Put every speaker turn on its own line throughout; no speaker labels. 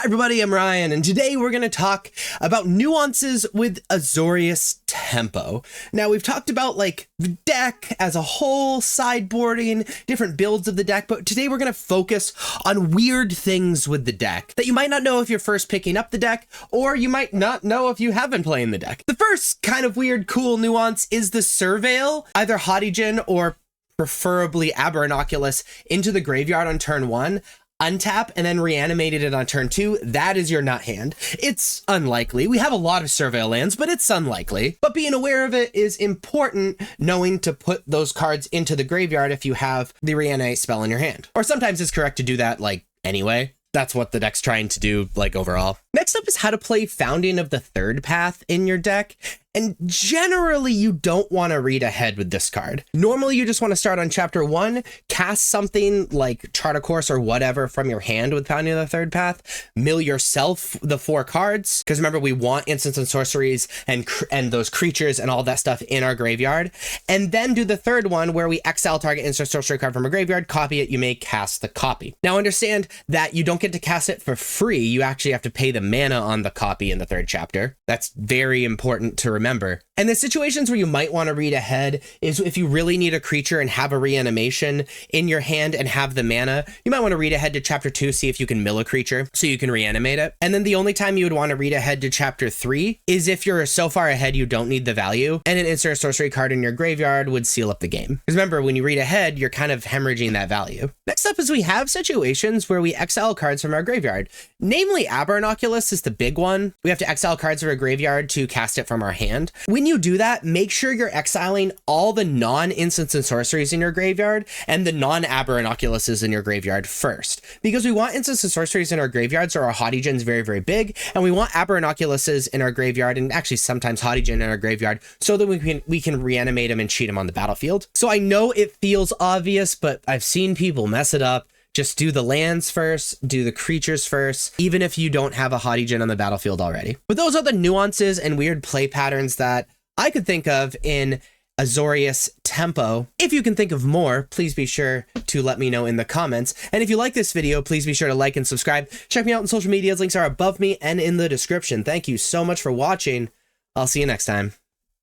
Hi everybody, I'm Ryan, and today we're going to talk about nuances with Azorius Tempo. Now, we've talked about the deck as a whole, sideboarding, different builds of the deck, but today we're going to focus on weird things with the deck that you might not know if you're first picking up the deck, or you might not know if you have been playing the deck. The first kind of weird, cool nuance is the Surveil, either Hottigen or preferably Aberranoculus, into the graveyard on turn 1. Untap and then reanimated it on turn 2, that is your nut hand. It's unlikely. We have a lot of Surveil lands, but it's unlikely. But being aware of it is important, knowing to put those cards into the graveyard if you have the reanimate spell in your hand. Or sometimes it's correct to do that anyway. That's what the deck's trying to do overall. Next up is how to play Founding of the Third Path in your deck. And generally, you don't want to read ahead with this card. Normally, you just want to start on chapter 1, cast something like Chart a Course or whatever from your hand with Founding of the Third Path, mill yourself the 4 cards, because remember, we want instants and sorceries and those creatures and all that stuff in our graveyard, and then do the third one where we exile target instant sorcery card from a graveyard, copy it, you may cast the copy. Now, understand that you don't get to cast it for free. You actually have to pay the mana on the copy in the third chapter. That's very important to remember. And the situations where you might want to read ahead is if you really need a creature and have a reanimation in your hand and have the mana, you might want to read ahead to chapter 2, see if you can mill a creature so you can reanimate it. And then the only time you would want to read ahead to chapter 3 is if you're so far ahead you don't need the value and an instant sorcery card in your graveyard would seal up the game. Because remember, when you read ahead, you're kind of hemorrhaging that value. Next up is we have situations where we exile cards from our graveyard. Namely, Aberranoculus is the big one. We have to exile cards from our graveyard to cast it from our hand. When you do that, make sure you're exiling all the non-instants and sorceries in your graveyard and the non-Aberranoculuses in your graveyard first. Because we want instants and sorceries in our graveyard, so our Hottigen's very, very big, and we want Aberranoculuses in our graveyard, and actually sometimes Hottigen in our graveyard, so that we can reanimate them and cheat them on the battlefield. So I know it feels obvious, but I've seen people mess it up. Just do the lands first, do the creatures first, even if you don't have a Hottigen on the battlefield already. But those are the nuances and weird play patterns that I could think of in Azorius Tempo. If you can think of more, please be sure to let me know in the comments. And if you like this video, please be sure to like and subscribe. Check me out on social media. Links are above me and in the description. Thank you so much for watching. I'll see you next time.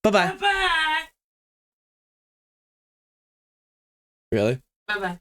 Bye-bye.
Bye-bye.
Really?
Bye-bye.